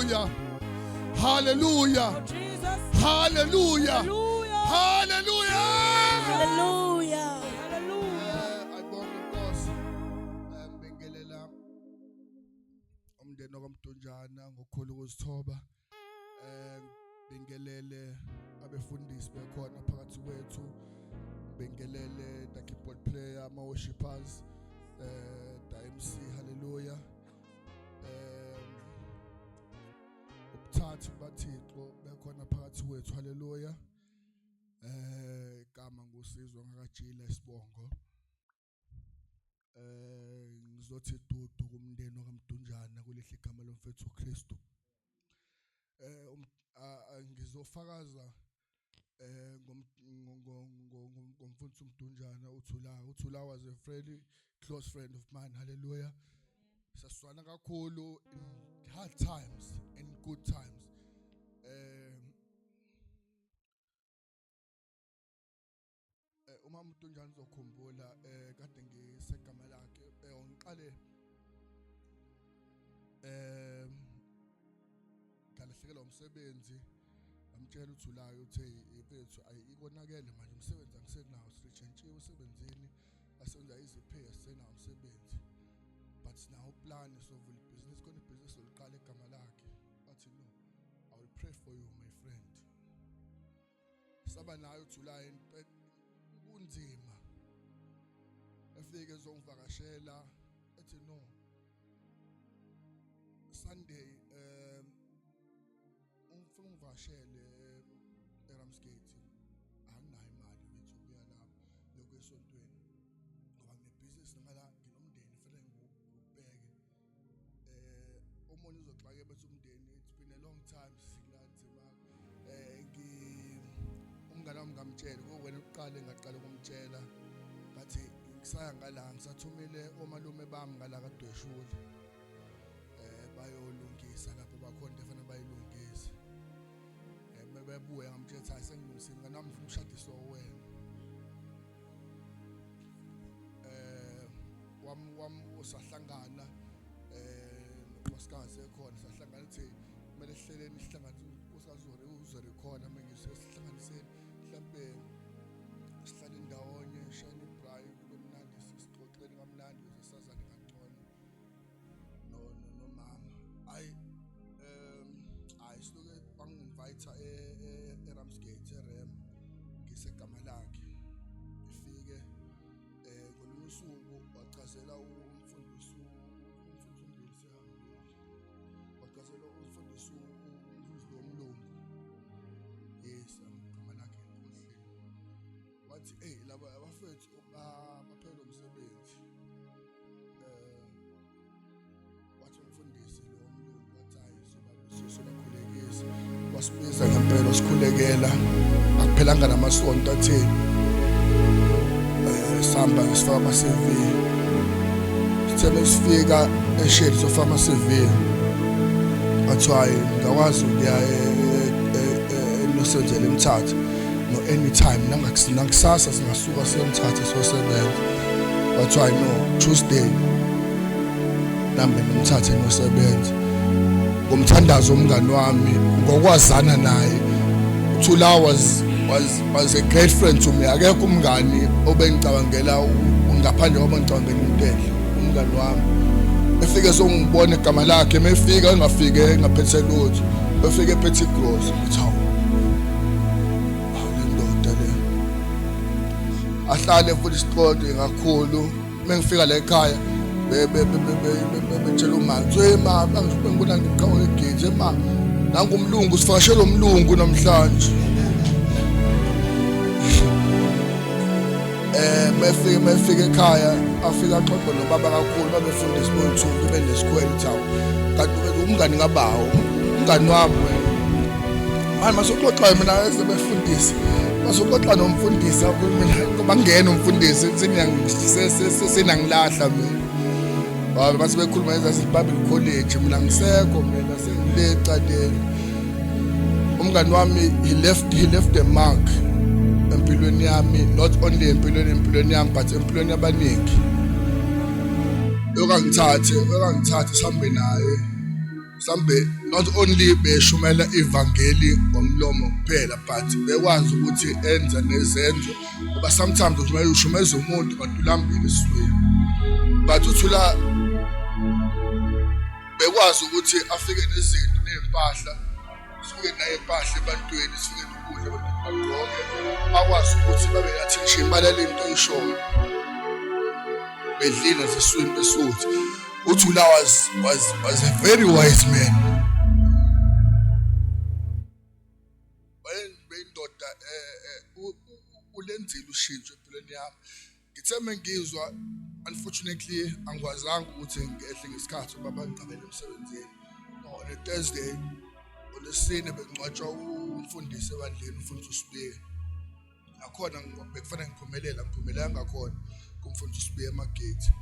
Hallelujah. Hallelujah. Hallelujah. Hallelujah. Hallelujah. Ayibonge Nkosi. Ngibingelela umndeni waMtunjana ngokukhulu ukuzithoba. Ngibingelele abefundisi bekhona phakathi kwethu. Ngibingelele the keyboard player, ama worshipers, the MC. Hallelujah. Ubuthathu baThixo bekhona phakathi kwethu. Hallelujah. Igama ngusizwe ngakajila isibongo. Ngizothi dudu kumndeni waMtunjana kulihle igama lomfethu uKristu. Ngizofakaza ngomfundisi uMtunjana uThula was a very close friend of mine. Hallelujah. Saswana kakhulu in hard times, in good times. Uma uMtunjana uzokhumbula kade ngisegama lakhe ngiqale ngalahlekelwa umsebenzi ngamtshela uThulayo uthe ifethu ayikonakele manje umsebenzi angisenawo siritshentshiwe usebenzini asenza iziphiwo senawo umsebenzi but now plan sovula business khona business oliqala igama lakhe bathi no I will pray for you my friend saba nayo uThulayo kunzima efike ezongivakashela ethi no Sunday ungifuna ungivakashele eRamsgate anginayo imali mfethu kuya lapha lokho esontweni ngoba nginebusiness ngala nginomndeni fanele ngibheke umuntu uzoxake bethi umndeni it's been a long time silanzima umngane wami ngamtshela ngokwena uqale ngaqala ukumtshela bathi ngisaya ngala ngisathumile omalume bami ngala kaDweshuli bayolungisa lapho bakhona efana bayilungisa bebuya ngamtshela hayi sengilungisile ngana nami ufuna ushadiswa wena wam usahlangana unkosikazi ekhona sahlangana ethi kumele sihleleni sihlanganise unkosikazi uzore khona mengisihlanganiseni mhlambe sihlale ndawonye shine ibrayi kube mnandi sixoxeni kamnandi ukuze sazane kangcono nomama hayi siloke bangi-invite eRamsgate eRem ngisegama lakhe ngifike ngolunye usuku wachazela umfundisi wachazela umfundisi womlungu yes igama lakhe Nkosi wathi laba abafethu baphela umsebenzi wathi umfundisi lo womlungu wathi hayi sobakhulekisa wasibiza ngempela sikhulekela akuphelanga namasonto athi sihamba ngisifaka ama-CV sithe sifika eshedi sofaka ama-CV wathiwa hayi ngakwazi ukuya enosenzela eMthatha no anytime nangakusasa singasuka siyeMthatha sosebenza wathiwa no Tuesday nambe eMthatha nosebenza ngomthandazo omngani wami ngokwazana naye uThula was a great friend to me akekho umngani obengicabangela ngaphandle kwabo ngicabangela uNtele umngani wami efike songibona igama lakhe mefika engafike ngaphethe lutho befike ephethe gross ngithi hawu lendoda le ahlale futhi isiqoqe kakhulu mengifika la ekhaya betshela umanzi mama ngibona ngikhawo egate mama nangumlungu sifashela umlungu namhlanje mefika ekhaya afika axoxe nobaba kakhulu babefundisa bonthundu benesikhwele thawo kanti umngani ngabawo umngani wami manje masoxoxa mina ezebefundisa masoxoxa nomfundisi mina ngoba ngene umfundisi senangilahla mina base bekhuluma ezaziBible College mina ngisekho mina sengilecadeni umngani wami he left a mark empilweni yami not only empilweni yami but empilweni yabaningi yokangithathe sihambe naye Sambe not only beshumela ivangeli ngomlomo kuphela but bekwazi ukuthi enza nezenzo ngoba sometimes kumele ushumeze umuntu ngodulambili esizweni but uthula bekwazi ukuthi afike nezinto nezimpahla sifike naye impahla ebantwini sifike nokudla bagqoke bakwazi ukuthi babe attention balale into oyishoyo bedlina zeswini besuthi uthula was a very wise man bendoda ulenzile ushintsho empilweni yami ngitheme ngizwa unfortunately angikwazanga ukuthi ngehle ngesikhathi baba ngicabele emsebenzini no on a Thursday olesine bengcwatshwa umfundisi ebandleni umfundisi uSibiya nakhona bekufanele ngiphumelela ngakhona kumfundisi uSibiya emagate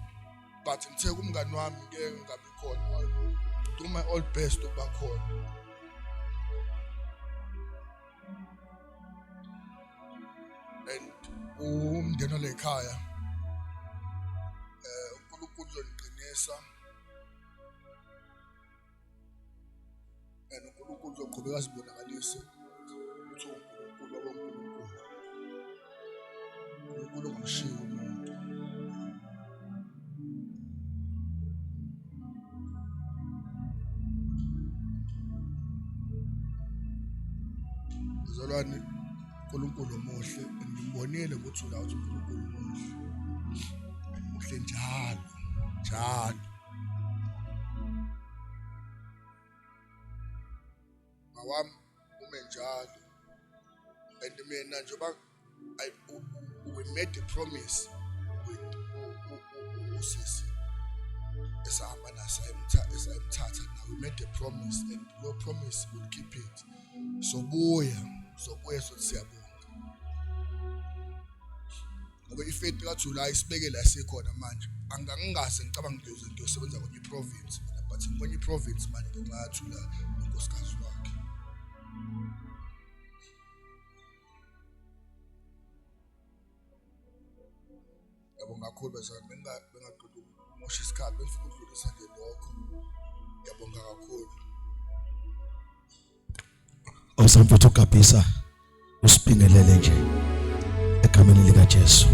but ngithe kumngani wami ngeke ngabe khona do my all best ukuba khona and umndeni lekhaya uNkulunkulu uzoniqinisa and uNkulunkulu uzoqhubeka asibonakalise ukuthi uNkulunkulu uNkulunkulu ngomshiyo umuntu zalwane uNkulunkulu omuhle ngimbonile ukuthi la uNkulunkulu omuhle muhle njalo mawami umenjalo and mina njengoba we made a promise with usisi esahamba nasayimthatha now we made a promise and no promise will keep it sobuya sothi siyabonga ngoba ifaith kaJuly isibeke la sikhona manje angangingase ngicabanga ngiyosebenza kwenye province but kwenye province manje ngenxa yaJuly unkosikazi wakhe yabonga kakhulu bazana bengaqoqa uMoshe isikhathi bengifuna ukudlulisa nje lokho yabonga kakhulu awusamfuthu ukapisa usipingelele nje egameni lika Jesu.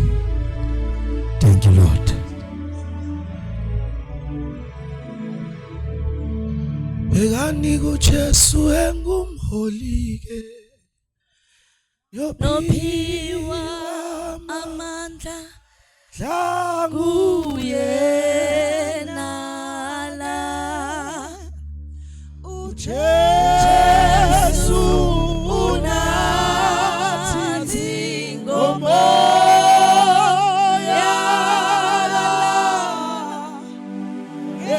Thank you Lord. Begani ku Jesu engumholike Nophiwa amandla dlangu kuyena la Jesu unathi ngomoya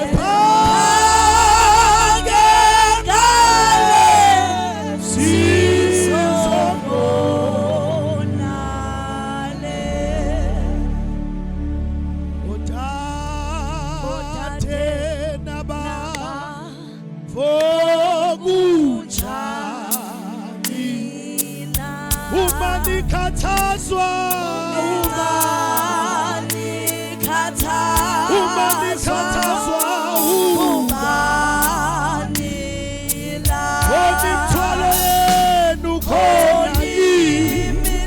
ephake ngale sizobonale otate naba Umanikhathazwa imithwalo yenu khona imithwalo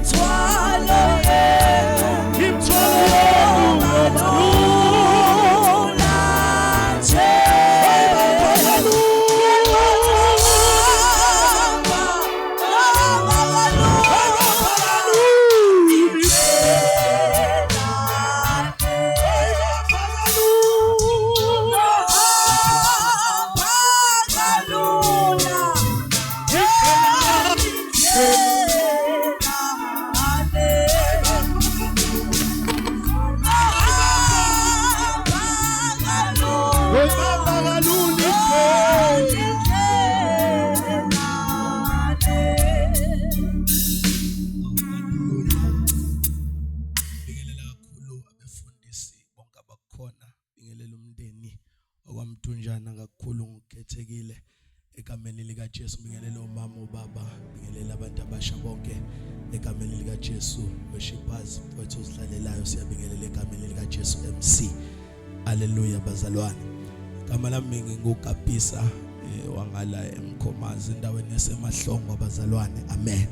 egameni lika Jesu. Bingelela umama ubaba, bingelela abantu abasha bonke egameni lika Jesu. Worshipers mfowethu uzihlalelayo siyabingelela egameni lika Jesu MC. Haleluya bazalwane. Igama lami ngingukapisa wangala eMkhomazi endaweni yasemahlongo abazalwane. Amen.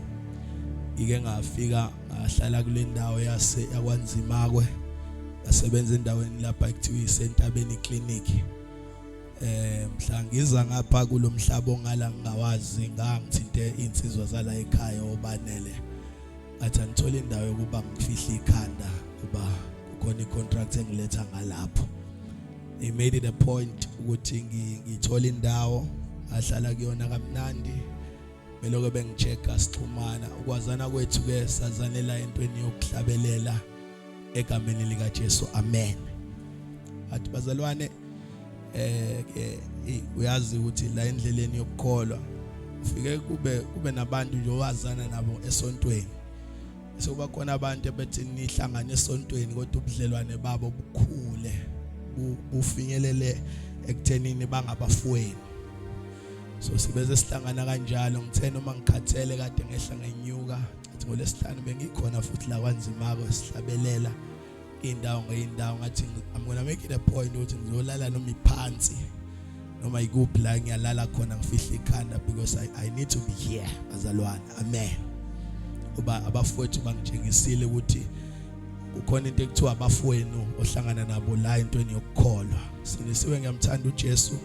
Ike ngafika ngahlala kule ndawo yakwaNzimakwe, ngasebenza endaweni lapha ekuthiwa iSentabeni clinic. Mhla ngiza ngapha kulomhlaba ongala ngawazi ngangithinte insizwa zala ekhaya obanele. Athi ngithola indawo yokuba ngifihla ikhanda kuba kukhona icontract engiletha ngalapho. He made it a point ukuthi ngithola indawo ahlala kuyona kamnandi. Beloke bengichecka sixhumana ukwazana kwethu ke sazanela entweni yokuhlabelela egameni lika Jesu. Amen. Athi bazalwane uyazi ukuthi la endleleni yokukholwa ufike kube nabantu nje owazana nabo esontweni. Sekuba khona abantu abethi nihlangana esontweni kodwa ubudlelwane babo bukhule bufinyelele ekuthenini bangabafweni. So sibeze sihlangana kanjalo ngithe noma ngikhathele kade ngehla ngenyuka athi ngolesihlanu bengikhona futhi la kwaNzimakwe sihlabelela indawo ngeindawo ngathi I'm going to make it a point ukuthi ngizolala noma iphansi noma ikuphi la ngiyalala khona ngifihla ikhanda because I need to be here bazalwane. Amen. Kuba abafowethu bangitshengisile ukuthi ukhona into ekuthiwa abafowenu ohlangana nabo la entweni yokukholwa. Sinisiwe ngiyamthanda uJesu.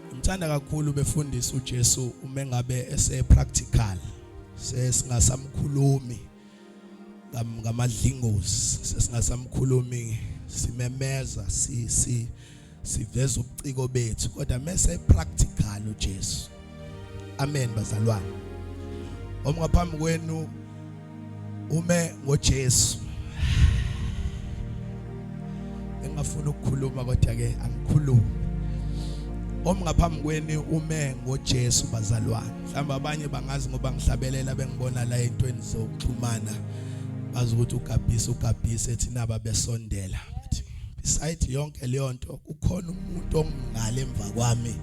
Ngimthanda kakhulu befundisa uJesu uma ngabe ese practical. Sesingasamkhulumi ngamadlingozi, sesingasamkhulumi simemeza siveza ubuciko bethu kodwa mase practical uJesu. Amen bazalwane. Omngaphambi kwenu ume ngoJesu. Engafuna ukukhuluma kodwa ke angikhulumi. Omngaphambi kwenu ume ngoJesu bazalwane. Mhlawumbe abanye bangazi ngoba ngihlabelela bengibona la entweni zokuxhumana bazi ukuthi ugabhise ethi naba besondela. Beside yonke leyo nto kukhona umuntu ongale emva kwami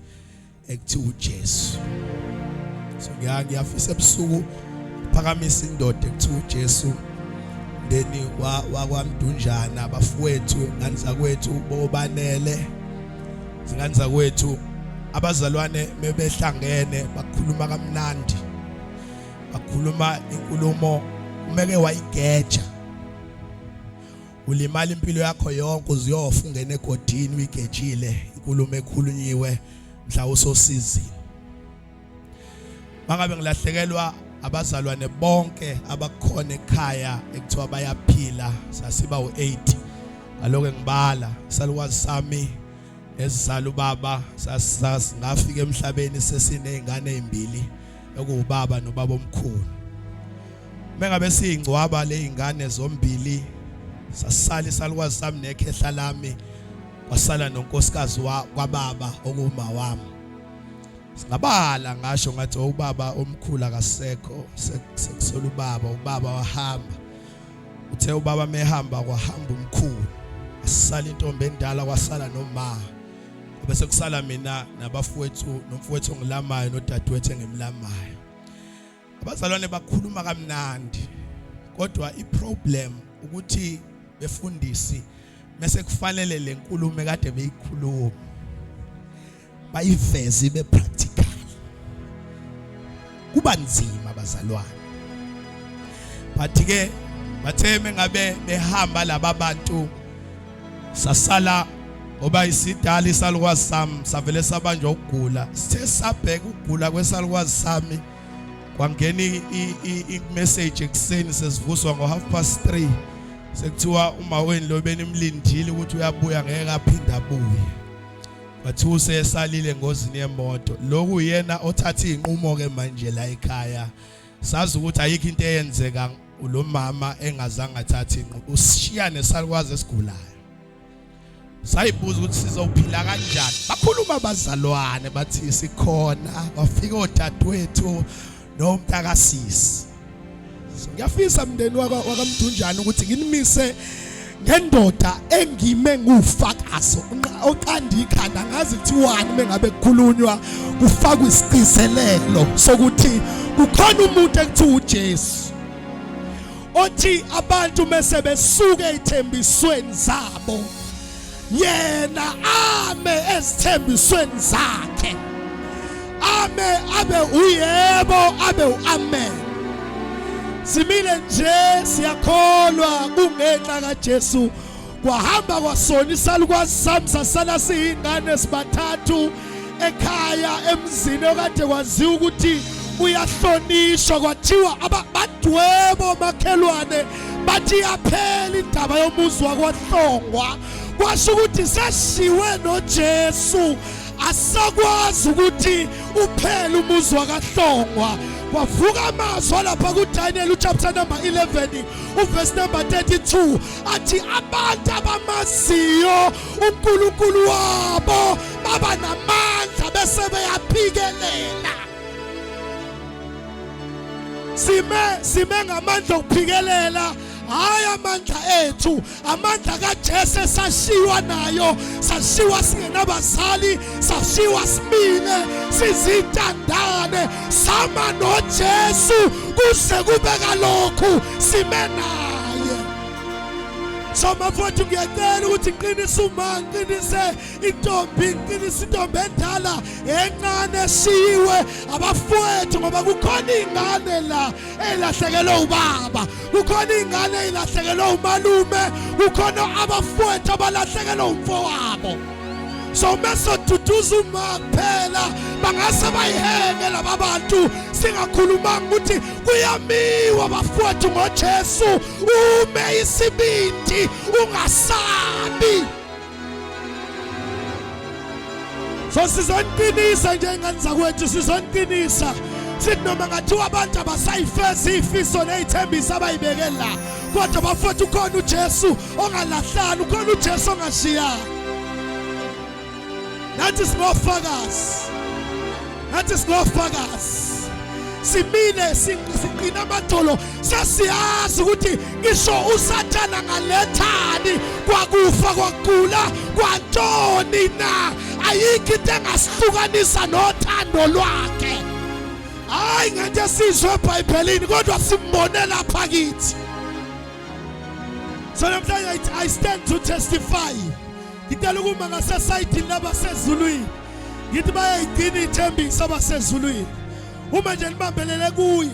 ekuthiwa uJesu. So ngiyafisa ebusuku phakamisa indoda ekuthiwa uJesu ndeni wakwamdunjana abafowethu ngani zakwethu bobanele zingani zakwethu abazalwane mebehlangene bakhuluma kamnandi, bakhuluma inkulumo umeke wayigeja. Ulimala impilo yakho yonke uziyofa ungene egodini uyigejile inkulumo ekhulunyiwe mhla usosizini. Mangabe ngilahlekelwa abazalwane bonke abakhona ekhaya ekuthiwa bayaphila sasiba u8 aloke ngibala isalukwazi sami esizala ubaba sasingafika emhlabeni sesinezingane ezimbili ekubaba nobaba omkhulu. Mengabe siyingcwaba lezingane zombili sasala isalukwazi sami nekhehla lami wasala nonkosikazi kwababa okuma wami. Singabala ngasho ngathi ubaba omkhulu akasekho sekusola ubaba wahamba. Uthe ubaba mehamba kwahamba umkhulu. Asala intombi endala kwasala noma. Bese kusala mina nabafowethu nomfowethu ngilamayo nodadewethu engimlamayo. Abazalwane bakhuluma kamnandi. Kodwa iproblem ukuthi befundisi mase kufanele lenkulumo kade beyikhuluma bayiveze be practical. Kuba nzima abazalwane. Bathi ke bathe mengabe behamba laba bantu sasala ngoba isidala isalukwazi sami savele sabanjwa ukugula. Sithe sabheka ukugula kwesalukwazi sami kwangena i-message ekseni sesivuswa ngo3:30 sekuthiwa uma weni lo benimlindile ukuthi uyabuya ngeke aphinda abuye. Bathi usesalile ngozini yemoto. Lokhu yena othatha inqumo ke manje la ekhaya. Sazi ukuthi ayikho into eyenzeka lo mama engazange athathe inqumo. Usishiya nesalukwazi esigulayo. Sayibuza ukuthi sizophila kanjani. Bakhuluma abazalwane bathi sikhona wafika odadewethu nomntakasisi. So ngiyafisa mndeni wakamdunjana ukuthi nginimise ngendoda engime ngufakazi oqanda ikhanda ngazi kuthiwani mengabe kukhulunywa kufakwa isiqiselelo sokuthi kukhona umuntu ekuthiwa uJesu othi abantu mase besuke ezithembisweni zabo yena ame ezithembisweni zakhe ame abe uyebo abe uamen. Simile nje siyakholwa kungenxa kaJesu kwahamba kwasona isalukazi sami sasala siyingane sibathathu ekhaya emzini okade kwaziwa ukuthi uyahlonishwa kwathiwa abadwebo makhelwane bathi yaphela indaba yomuzi wakwaHlongwa kwasho ukuthi seshiwe noJesu asakwazi ukuthi uphele umuzi wakaHlongwa. Kwavuka amazwi lapha kuDaniel chapter number 11 uverse number 32 athi abantu abamaziyo uNkulunkulu wabo baba namandla bese beyaphikelela. Sime ngamandla okuphikelela, hayi amandla ethu, amandla kaJesu sashiwa nayo, sashiwa singenabazali, sashiwa simile sizintandane sama noJesu kuze kube kalokhu sime naye. So mafowethu ngiyacela ukuthi ngiqinise uma ngiqinise intombi, ngiqinise intombi endala encane eshiwe abafowethu, ngoba kukhona ingane la elahlekelwe ubaba, kukhona ingane elahlekelwe umalume, kukhona abafowethu abalahlekelwe umfowabo. So mesoduduza uma kuphela bangase bayihenge laba bantu singakhulumanga ukuthi kuyamiwa bafowethu ngoJesu. Ume isibindi ungasabi. So sizonqinisa njengani zakwethu, sizonqinisa sithi noma ngathiwa abantu abasayifeza ifiso nezithembiso abayibeke la, kodwa bafowethu ukhona uJesu ongalahlani, ukhona uJesu ongashiyani. That is no focus. That is no focus. Simile siqina amadolo sasiyazi ukuthi ngisho uSathana ngalethani kwakufa kwagula kwantoni na ayikho into engasihlukanisa nothando lwakhe. Hayi ngeke sizwe eBhayibhelini kodwa simbone lapha kithi. So namhlanje I stand to testify. Ngicela ukuma ngasesayidini labasezulwini ngithi bayayigcina ithembiso abasezulwini. Uma nje nibambelele kuye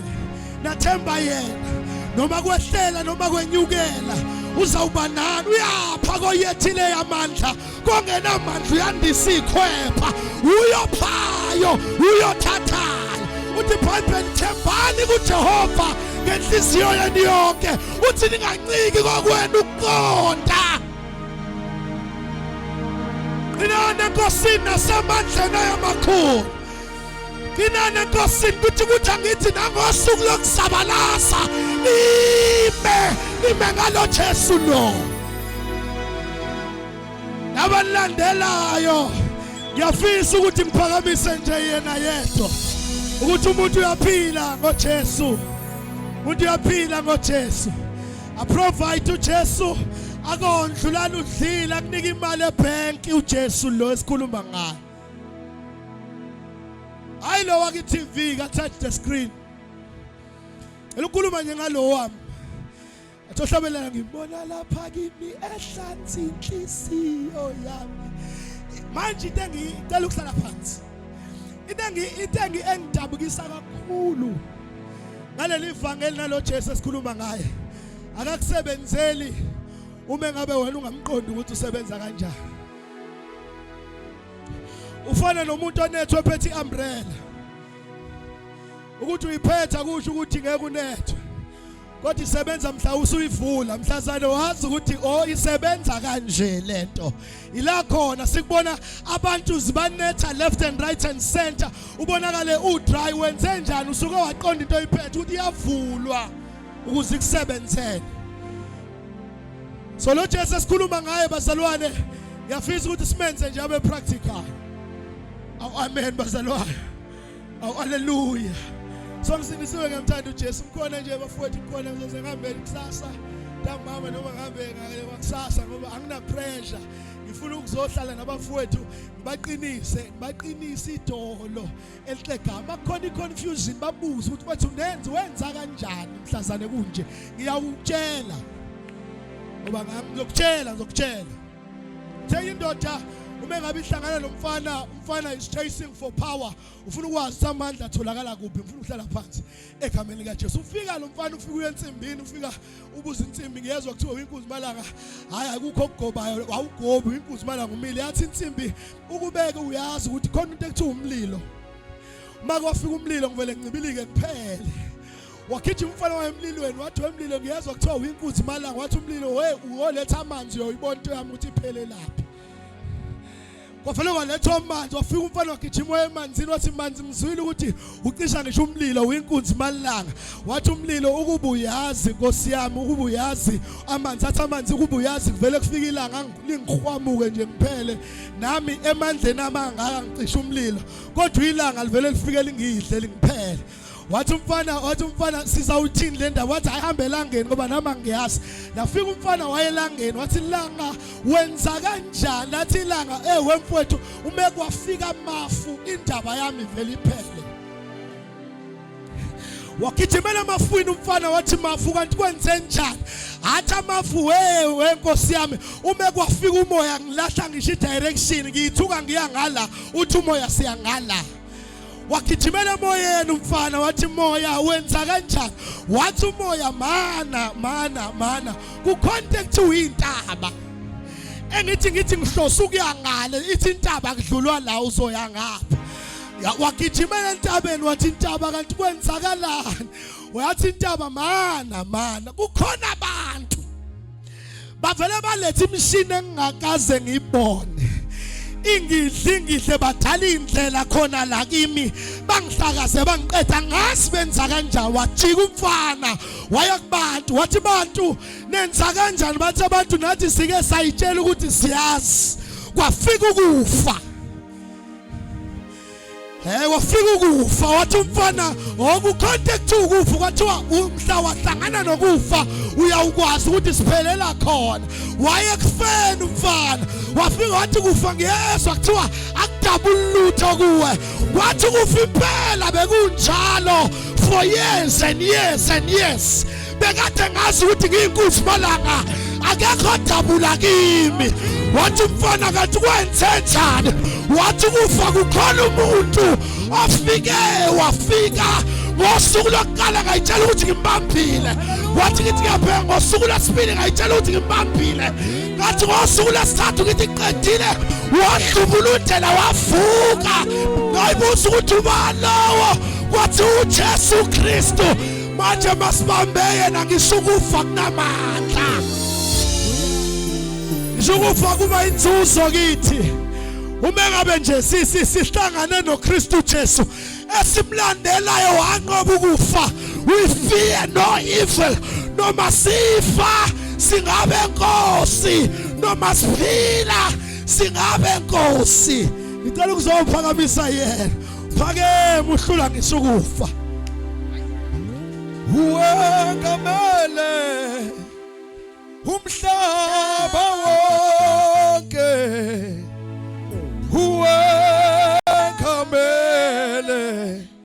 nathemba yena, noma kwehlela noma kwenyukela uzawuba nani. Uyapha koyethile yamandla kongenamandla, uyandisa ikhwepha, uyophayo uyothathayo. Uthi iBhayibheli thembani kuJehova ngenhliziyo yenu yonke, uthi ninganciki kokwenu ukuqonda. Inana nkosini nasemandleni ayamakhulu, inana nkosini kuthi angithi nangosuku lokusabalasa nime ngalo Jesu lo. Nabalandelayo ngiyafisa ukuthi ngiphakamise nje yena yedwa ukuthi umuntu uyaphila ngoJesu, umuntu uyaphila ngoJesu. Aprovide uJesu akondlulana udlila kunika imali ebank uJesu lo esikhuluma ngayo. Hayi lo waki TV ka touch the screen. Elikhuluma nje ngalo wami. Athohlabela ngibona lapha kimi ehlanzi inhliziyo yami. Manje into engicela ukuhlala phansi. Into engidabukisa kakhulu ngaleli ivangeli nalo Jesu esikhuluma ngaye. Akakusebenzeli uma ngabe wena ungamqondi ukuthi usebenza kanjani. Ufana nomuntu onethwe phethe iumbrella. Ukuthi uyiphetha kusho ukuthi ngeke unethwe. Kodwa isebenza mhla usuyivula, mhlazane wazi ukuthi isebenza kanje lento. Ila khona sikubona abantu zibanetha left and right and center. Ubonakale udry wenze njani usuke waqonda into oyiphethe ukuthi iyavulwa ukuze kusebenzele. So lo Jesu esikhuluma ngaye bazalwane, ngiyafisa ukuthi simenze nje abe practical. Amen bazalwane. Hallelujah. So ngisindisiwe ngemthanda uJesu. Mkhona nje bafowethu, mkhona ngizoze ngihambe kusasa ntambama noma ngihambe ngale kusasa ngoba angina pressure. Ngifuna ukuzohlala nabafowethu ngibaqinise idolo eligama. Khona iconfusion babuza ukuthi bathi wenza kanjani mhlazane kunje. Ngiyawutshela ngoba ngizokutshela. Tell indoda uma ngabe ihlangana umfana is chasing for power, ufuna ukwazi samandla atholakala kuphi, ufuna ukuhlala phansi egameni likaJesu. Ufika lo mfana ufika uyensimbini, ufika ubuza insimbi, ngiyezwa kuthiwa inkunzi malanga hayi akukho okugobayo, awugobi inkunzi malanga umile. Yathi insimbi ukubeke uyazi ukuthi khona into ekuthiwa umlilo. Uma kwafika umlilo ngivele ngincibilike kuphele. Wakhitha umfana wayemlilweni, wathi wemlilo ngiyezwa kuthiwa inkunzi malanga, wathi umlilo uyoletha amanzi uyoyibona into yami ukuthi iphele laphi. Kwafela kwaletha amanzi, wafika umfana wagijima emanzini, wathi manzi ngizwile ukuthi ucisha ngisho umlilo uyinkunzi malanga. Wathi umlilo ukuba uyazi Nkosi yami, ukuba uyazi amanzi, athi amanzi ukuba uyazi kuvele kufika ilanga lingikhwamuke nje ngiphele nami emandleni amangaka ngicisha umlilo, kodwa ilanga livele lifike lingihle lingiphele. Wathi umfana sizawuthini le ndaba, wathi ayihambe elangeni ngoba nami ngiyazi. Nafika umfana wayelangeni, wathi ilanga wenza kanjani? Lathi ilanga wemfowethu uma kwafika amafu indaba yami ivele iphele. Wakithimela amafwini umfana, wathi mafu kanti kwenze njani? Athi amafu Nkosi yami uma kwafika umoya ngilahla ngisho i-direction, ngiyithuka ngiyangala uthi umoya siyangala. Wakithimela emoyeni umfana, wathi moya wenza kanjani? Wathi umoya mana ku-contact uyintaba engithi ngihlosa ukuyangale, ithi intaba kudlulwa la uzoya ngapha. Wakithimela entabeni, wathi intaba kanti kwenzakalani? Wathi intaba mana kukhona abantu bavele baletha imishini engingakaze ngibone, ingihle badala indlela khona la kimi, bangihlakaze bangiqeda ngasi benza kanjani. Wajika umfana waya kubantu, wathi bantu nenza kanjani? Bathi abantu nathi sike sayitshela ukuthi siyazi. Kwafika ukufa, wafika ukufa. Wathi umfana okucontact ukufa, kwathiwa umhla wahlangana nokufa uyawukwazi ukuthi siphelela khona. Wayekufeni umfana, wafika wathi kufa ngiyezwa kuthiwa akudabulutho kuwe. Wathi kufa impela bekunjalo for years and years. Bekade ngazi ukuthi ngiyinkunzi malanga akekho dabula kimi. Wathi umfana kanti kwenze njani? Wathi kufa kukhona umuntu wafika ngosuku lokuqala ngayitshela ukuthi ngimbambile. Wathi ngithi ngiyabheka ngosuku lwesibili ngayitshela ukuthi ngimbambile. Ngathi ngosuku lwesithathu ngithi qedile, wadlubuludela wavuka. Ngayibuza ukuthi ubani lowo? Kwathi uJesu Kristu. Manje masibambe yena, ngisho ukufa kunamandla, ngisho ukufa kuba inzuzo kithi. Uma ngabe nje sihlangane noKristu Jesu esimlandelayo wanqoba ukufa, we fear no evil. Noma sifa singabe Nkosi, noma siphila singabe Nkosi. Ngicela ukuzophakamisa yena, phakeme uhlula ngisho ukufa. Uwengamele